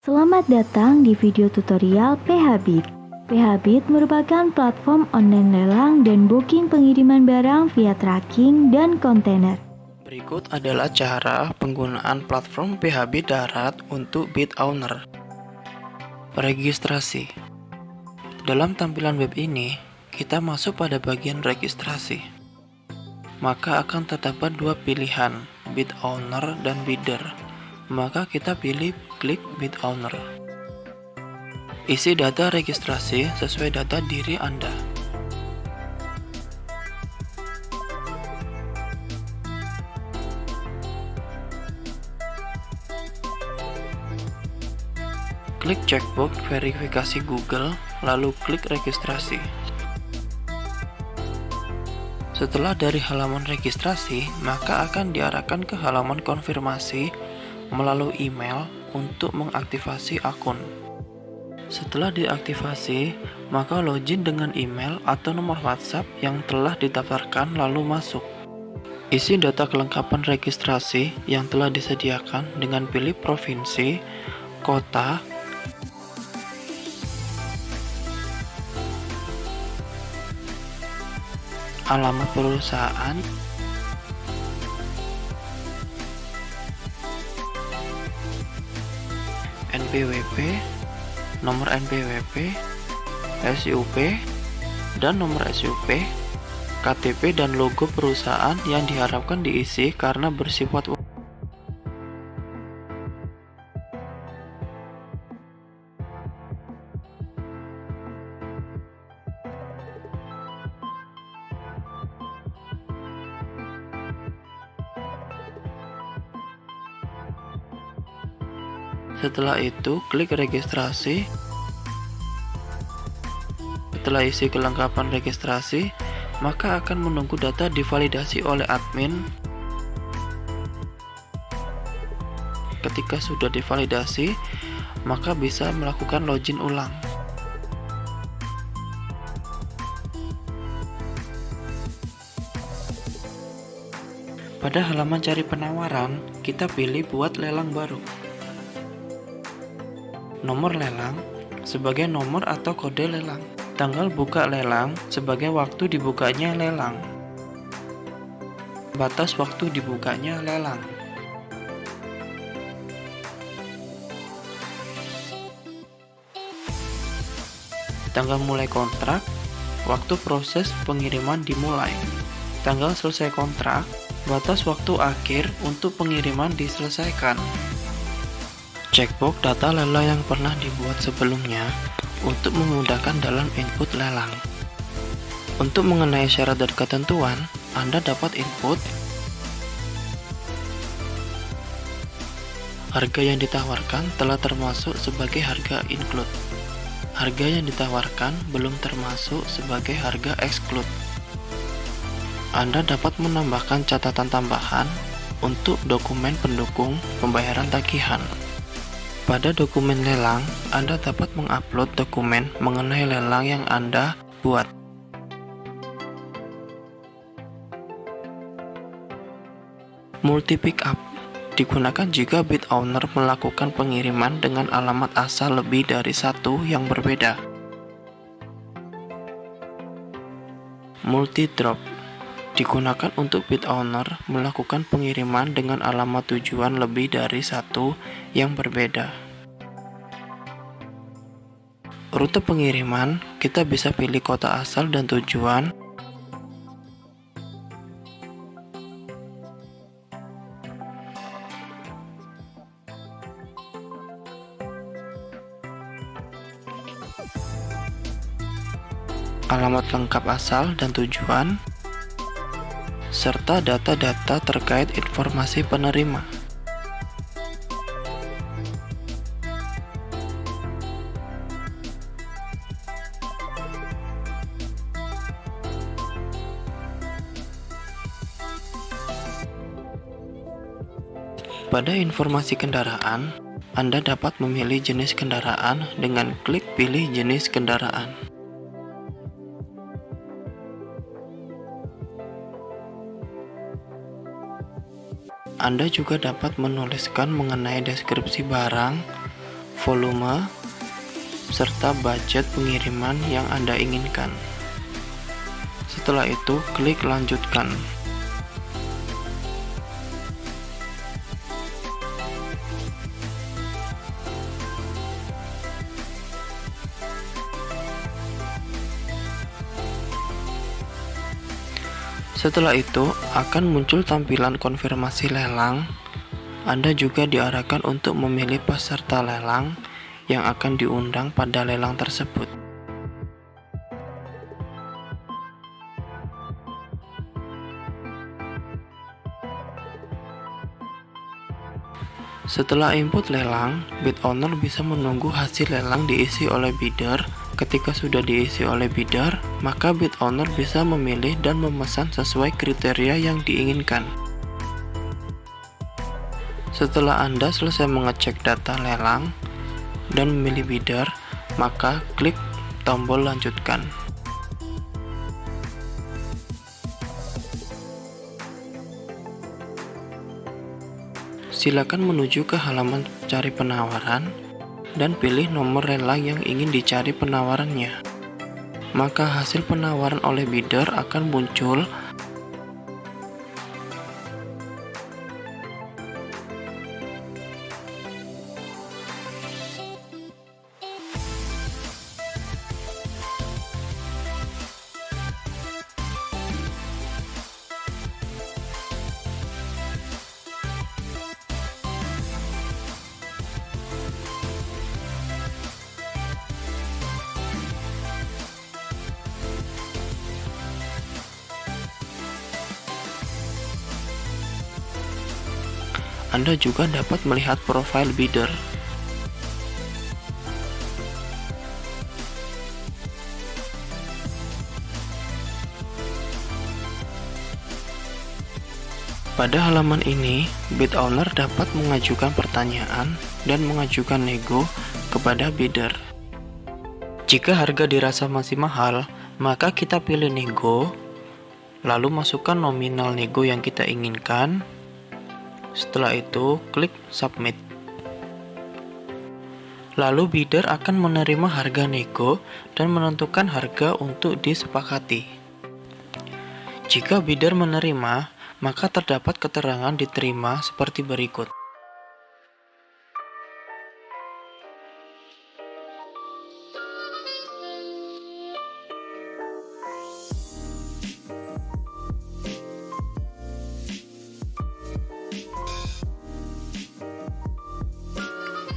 Selamat datang di video tutorial PHBit. PHBit merupakan platform online lelang dan booking pengiriman barang via tracking dan kontainer. Berikut adalah cara penggunaan platform PHBit darat untuk bit owner. Registrasi. Dalam tampilan web ini, kita masuk pada bagian registrasi. Maka akan terdapat dua pilihan, bit owner dan bidder. Maka kita pilih klik bit owner. Isi data registrasi sesuai data diri Anda. Klik checkbox verifikasi Google, lalu klik registrasi. Setelah dari halaman registrasi, maka akan diarahkan ke halaman konfirmasi melalui email untuk mengaktifasi akun. Setelah diaktifasi, maka login dengan email atau nomor WhatsApp yang telah didaftarkan lalu masuk. Isi data kelengkapan registrasi yang telah disediakan dengan pilih provinsi, kota, alamat perusahaan, NPWP, nomor NPWP, SUP, dan nomor SUP, KTP dan logo perusahaan yang diharapkan diisi karena bersifat umum. Setelah itu, klik registrasi. Setelah isi kelengkapan registrasi, maka akan menunggu data divalidasi oleh admin. Ketika sudah divalidasi, maka bisa melakukan login ulang. Pada halaman cari penawaran, kita pilih buat lelang baru. Nomor lelang sebagai nomor atau kode lelang. Tanggal buka lelang sebagai waktu dibukanya lelang. Batas waktu dibukanya lelang. Tanggal mulai kontrak, waktu proses pengiriman dimulai. Tanggal selesai kontrak, batas waktu akhir untuk pengiriman diselesaikan. Checkbox data lelang yang pernah dibuat sebelumnya untuk memudahkan dalam input lelang. Untuk mengenai syarat dan ketentuan, Anda dapat input harga yang ditawarkan telah termasuk sebagai harga include. Harga yang ditawarkan belum termasuk sebagai harga exclude. Anda dapat menambahkan catatan tambahan untuk dokumen pendukung pembayaran tagihan. Pada dokumen lelang, Anda dapat mengupload dokumen mengenai lelang yang Anda buat. Multi pickup digunakan jika bit owner melakukan pengiriman dengan alamat asal lebih dari satu yang berbeda. Multi drop digunakan untuk bit owner melakukan pengiriman dengan alamat tujuan lebih dari satu yang berbeda. Rute pengiriman, kita bisa pilih kota asal dan tujuan. Alamat lengkap asal dan tujuan, serta data-data terkait informasi penerima. Pada informasi kendaraan, Anda dapat memilih jenis kendaraan dengan klik pilih jenis kendaraan. Anda juga dapat menuliskan mengenai deskripsi barang, volume, serta budget pengiriman yang Anda inginkan. Setelah itu, klik lanjutkan. Setelah itu, akan muncul tampilan konfirmasi lelang. Anda juga diarahkan untuk memilih peserta lelang yang akan diundang pada lelang tersebut. Setelah input lelang, bid owner bisa menunggu hasil lelang diisi oleh bidder. Ketika sudah diisi oleh bidder, maka bid owner bisa memilih dan memesan sesuai kriteria yang diinginkan. Setelah Anda selesai mengecek data lelang dan memilih bidder, maka klik tombol lanjutkan. Silakan menuju ke halaman cari penawaran dan pilih nomor lelang yang ingin dicari penawarannya. Maka hasil penawaran oleh bidder akan muncul. Anda juga dapat melihat profil bidder. Pada halaman ini, bid owner dapat mengajukan pertanyaan dan mengajukan nego kepada bidder. Jika harga dirasa masih mahal, maka kita pilih nego, lalu masukkan nominal nego yang kita inginkan. Setelah itu, klik submit. Lalu bidder akan menerima harga nego dan menentukan harga untuk disepakati. Jika bidder menerima, maka terdapat keterangan diterima seperti berikut.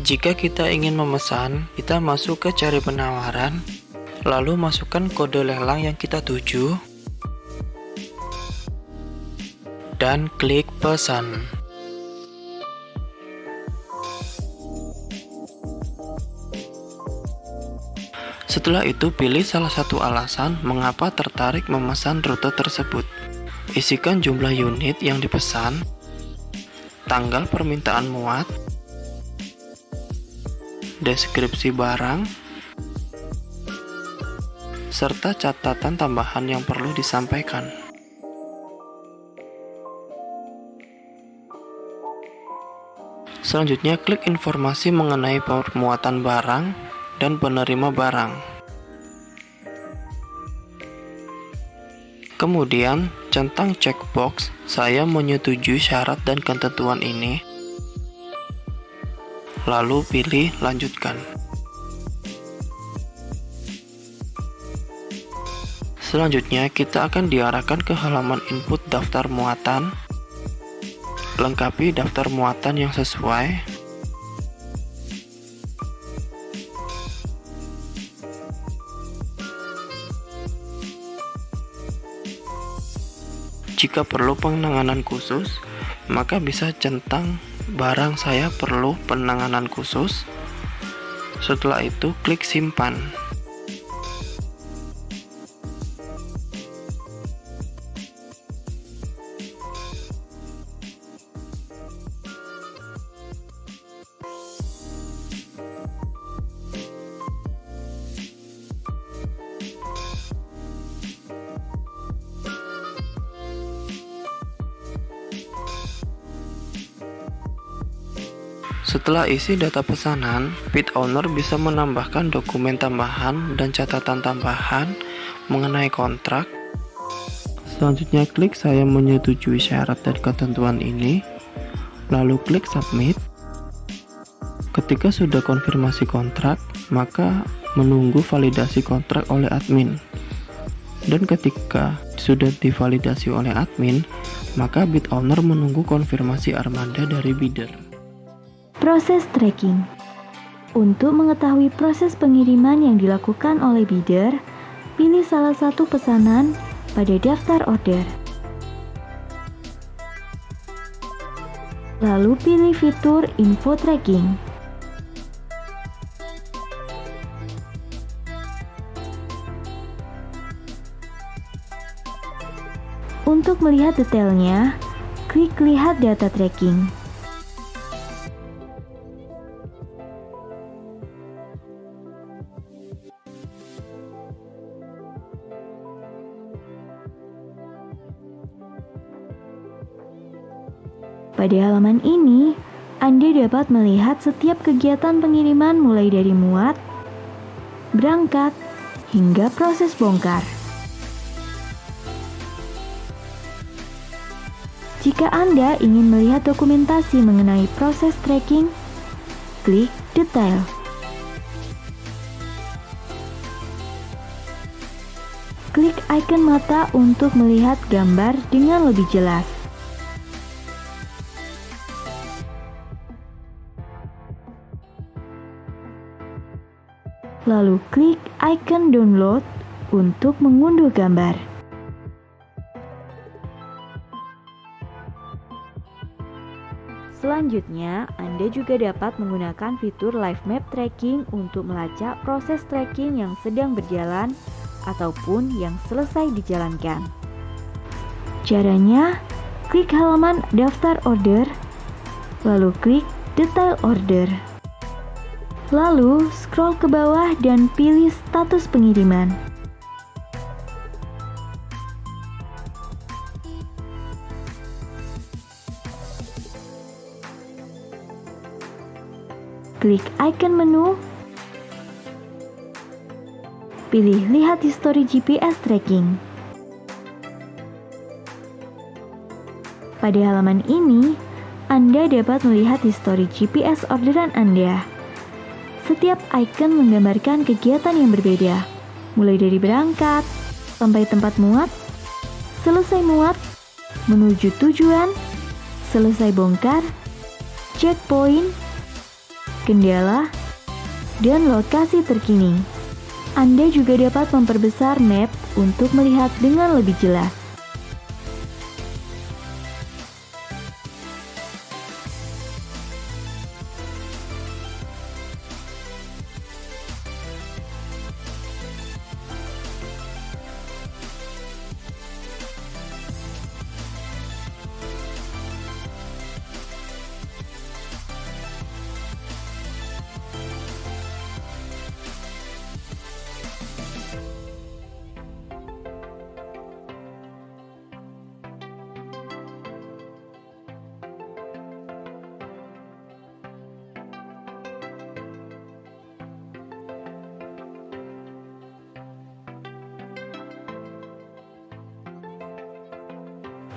Jika kita ingin memesan, kita masuk ke cari penawaran, lalu masukkan kode lelang yang kita tuju, dan klik pesan. Setelah itu, pilih salah satu alasan mengapa tertarik memesan rute tersebut. Isikan jumlah unit yang dipesan, tanggal permintaan muat, deskripsi barang, serta catatan tambahan yang perlu disampaikan. Selanjutnya, klik informasi mengenai permuatan barang dan penerima barang. Kemudian, centang checkbox "Saya menyetujui syarat dan ketentuan ini", lalu pilih lanjutkan. Selanjutnya, kita akan diarahkan ke halaman input daftar muatan. Lengkapi daftar muatan yang sesuai. Jika perlu penanganan khusus, maka bisa centang "Barang saya perlu penanganan khusus". Setelah itu, klik simpan. Setelah isi data pesanan, bid owner bisa menambahkan dokumen tambahan dan catatan tambahan mengenai kontrak. Selanjutnya klik saya menyetujui syarat dan ketentuan ini, lalu klik submit. Ketika sudah konfirmasi kontrak, maka menunggu validasi kontrak oleh admin. Dan ketika sudah divalidasi oleh admin, maka bid owner menunggu konfirmasi armada dari bidder. Proses tracking. Untuk mengetahui proses pengiriman yang dilakukan oleh bidder, pilih salah satu pesanan pada daftar order. Lalu pilih fitur info tracking. Untuk melihat detailnya, klik lihat data tracking. Pada halaman ini, Anda dapat melihat setiap kegiatan pengiriman mulai dari muat, berangkat, hingga proses bongkar. Jika Anda ingin melihat dokumentasi mengenai proses tracking, klik detail. Klik icon mata untuk melihat gambar dengan lebih jelas. Lalu klik icon download untuk mengunduh gambar. Selanjutnya, Anda juga dapat menggunakan fitur Live Map Tracking untuk melacak proses tracking yang sedang berjalan ataupun yang selesai dijalankan. Caranya, klik halaman daftar order, lalu klik detail order. Lalu, scroll ke bawah dan pilih status pengiriman. Klik icon menu, pilih lihat histori GPS tracking. Pada halaman ini, Anda dapat melihat histori GPS orderan Anda. Setiap icon menggambarkan kegiatan yang berbeda, mulai dari berangkat, sampai tempat muat, selesai muat, menuju tujuan, selesai bongkar, checkpoint, kendala, dan lokasi terkini. Anda juga dapat memperbesar map untuk melihat dengan lebih jelas.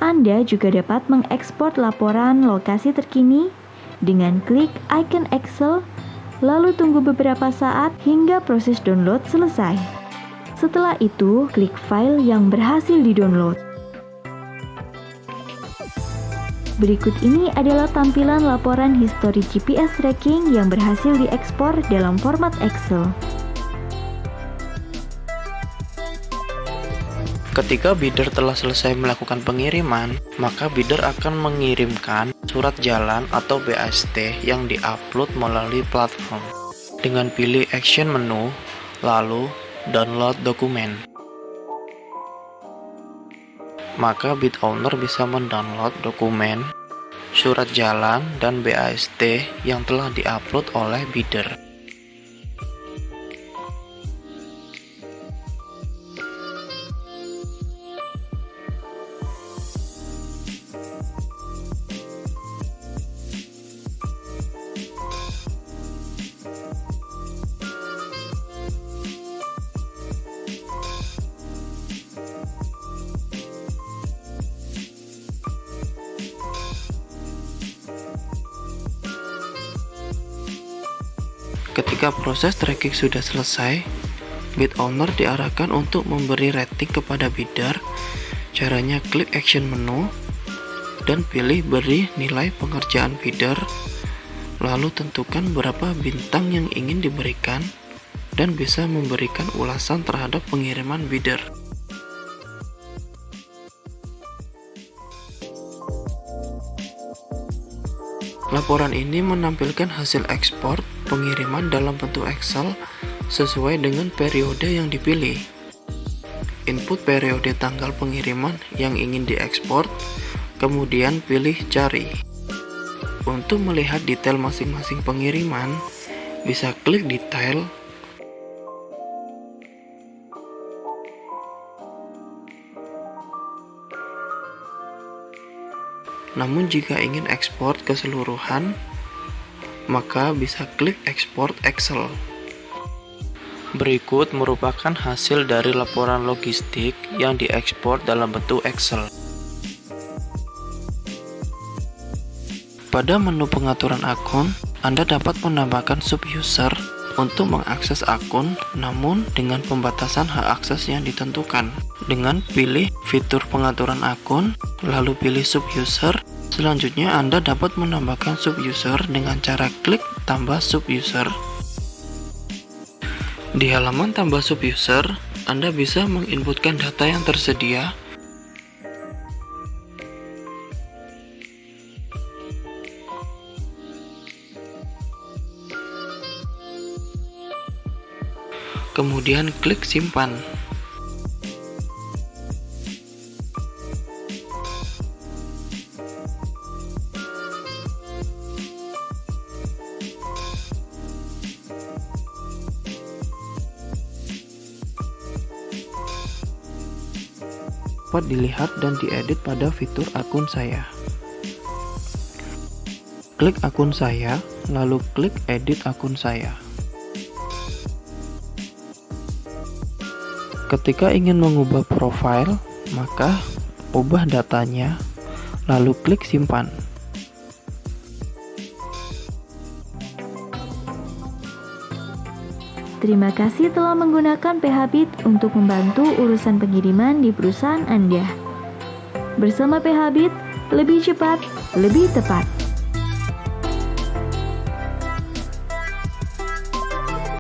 Anda juga dapat mengekspor laporan lokasi terkini dengan klik icon Excel, lalu tunggu beberapa saat hingga proses download selesai. Setelah itu, klik file yang berhasil di-download. Berikut ini adalah tampilan laporan histori GPS tracking yang berhasil diekspor dalam format Excel. Ketika bidder telah selesai melakukan pengiriman, maka bidder akan mengirimkan surat jalan atau BAST yang diupload melalui platform. Dengan pilih action menu, lalu download dokumen. Maka bid owner bisa mendownload dokumen, surat jalan, dan BAST yang telah diupload oleh bidder. Ketika proses tracking sudah selesai, bid owner diarahkan untuk memberi rating kepada bidder. Caranya klik action menu dan pilih beri nilai pengerjaan bidder, lalu tentukan berapa bintang yang ingin diberikan dan bisa memberikan ulasan terhadap pengiriman bidder. Laporan ini menampilkan hasil ekspor pengiriman dalam bentuk Excel sesuai dengan periode yang dipilih. Input periode tanggal pengiriman yang ingin diekspor, kemudian pilih cari. Untuk melihat detail masing-masing pengiriman, bisa klik detail, namun jika ingin ekspor keseluruhan, maka bisa klik export Excel. Berikut merupakan hasil dari laporan logistik yang diekspor dalam bentuk Excel. Pada menu pengaturan akun, Anda dapat menambahkan sub-user untuk mengakses akun, namun dengan pembatasan hak akses yang ditentukan. Dengan pilih fitur pengaturan akun, lalu pilih sub-user. Selanjutnya Anda dapat menambahkan sub-user dengan cara klik tambah sub-user. Di halaman tambah sub-user, Anda bisa menginputkan data yang tersedia, kemudian klik simpan. Dapat dilihat dan diedit pada fitur akun saya. Klik akun saya, lalu klik edit akun saya. Ketika ingin mengubah profil, maka ubah datanya, lalu klik simpan. Terima kasih telah menggunakan PHBit untuk membantu urusan pengiriman di perusahaan Anda. Bersama PHBit, lebih cepat, lebih tepat.